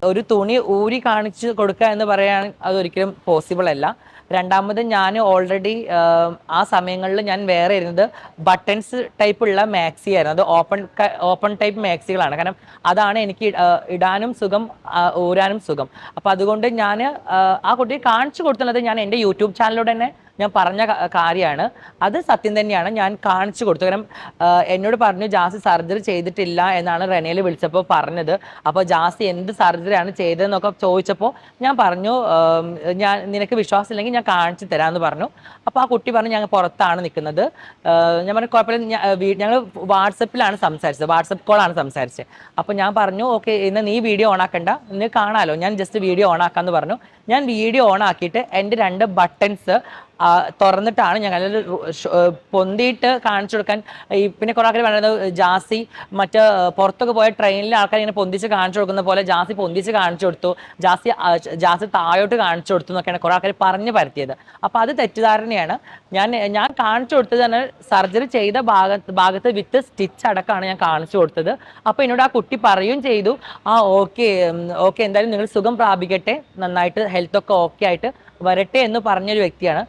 ഒരു തുണി ഊരി കാണിച്ച് കൊടുക്കുക എന്ന് പറയാൻ അതൊരിക്കലും പോസിബിൾ അല്ല. രണ്ടാമത് ഞാൻ ഓൾറെഡി ആ സമയങ്ങളിൽ ഞാൻ വേറെ ഇരുന്നത് ബട്ടൺസ് ടൈപ്പുള്ള മാക്സി ആയിരുന്നു. അത് ഓപ്പൺ ടൈപ്പ് മാക്സികളാണ്. കാരണം അതാണ് എനിക്ക് ഇടാനും സുഖം, ഊരാനും സുഖം. അപ്പോൾ അതുകൊണ്ട് ഞാൻ ആ കുട്ടിയെ കാണിച്ചു കൊടുത്തുള്ളത് ഞാൻ എൻ്റെ യൂട്യൂബ് ചാനലിലൂടെ തന്നെ ഞാൻ പറഞ്ഞ കാര്യമാണ്. അത് സത്യം തന്നെയാണ്. ഞാൻ കാണിച്ചു കൊടുത്തു. കാരണം എന്നോട് പറഞ്ഞു ജാസി സർജറി ചെയ്തിട്ടില്ല എന്നാണ് റെനയിൽ വിളിച്ചപ്പോൾ പറഞ്ഞത്. അപ്പോൾ ജാസി എന്ത് സർജറിയാണ് ചെയ്തതെന്നൊക്കെ ചോദിച്ചപ്പോൾ ഞാൻ പറഞ്ഞു ഞാൻ നിനക്ക് വിശ്വാസമില്ലെങ്കിൽ ഞാൻ കാണിച്ചു തരാമെന്ന് പറഞ്ഞു. അപ്പോൾ ആ കുട്ടി പറഞ്ഞു ഞങ്ങൾ പുറത്താണ് നിൽക്കുന്നത്. ഞാൻ പറഞ്ഞു കുഴപ്പമില്ല, ഞങ്ങൾ വാട്സപ്പിലാണ് സംസാരിച്ചത്, വാട്സപ്പ് കോളാണ് സംസാരിച്ചത്. അപ്പോൾ ഞാൻ പറഞ്ഞു ഓക്കെ ഇന്ന് നീ വീഡിയോ ഓൺ ആക്കണ്ട, ഇന്ന് കാണാമല്ലോ, ഞാൻ ജസ്റ്റ് വീഡിയോ ഓൺ ആക്കാമെന്ന് പറഞ്ഞു. ഞാൻ വീഡിയോ ഓൺ ആക്കിയിട്ട് എൻ്റെ 2 ബട്ടൺസ് തുറന്നിട്ടാണ് ഞങ്ങൾ പൊന്തിയിട്ട് കാണിച്ചു കൊടുക്കാൻ. പിന്നെ കുറേ ആൾക്കാർ പറയുന്നത് ജാസി മറ്റ് പുറത്തൊക്കെ പോയ ട്രെയിനിലെ ആൾക്കാർ ഇങ്ങനെ പൊന്തിച്ച് കാണിച്ചു കൊടുക്കുന്ന പോലെ ജാസി പൊന്തിച്ച് കാണിച്ചു കൊടുത്തു, ജാസി താഴോട്ട് കാണിച്ചു കൊടുത്തു എന്നൊക്കെയാണ് കുറേ ആൾക്കാർ പറഞ്ഞു പരത്തിയത്. അപ്പോൾ അത് തെറ്റിദ്ധാരണയാണ്. ഞാൻ കാണിച്ചു കൊടുത്തത് തന്നെ സർജറി ചെയ്ത ഭാഗത്ത് വിത്ത് സ്റ്റിച്ച് അടക്കമാണ് ഞാൻ കാണിച്ചു കൊടുത്തത്. അപ്പോൾ എന്നോട് ആ കുട്ടി പറയുകയും ചെയ്തു ഓക്കെ എന്തായാലും നിങ്ങൾ സുഖം പ്രാപിക്കട്ടെ, നന്നായിട്ട് ഹെൽത്തൊക്കെ ഓക്കെ ആയിട്ട് വരട്ടെ എന്ന് പറഞ്ഞൊരു വ്യക്തിയാണ്.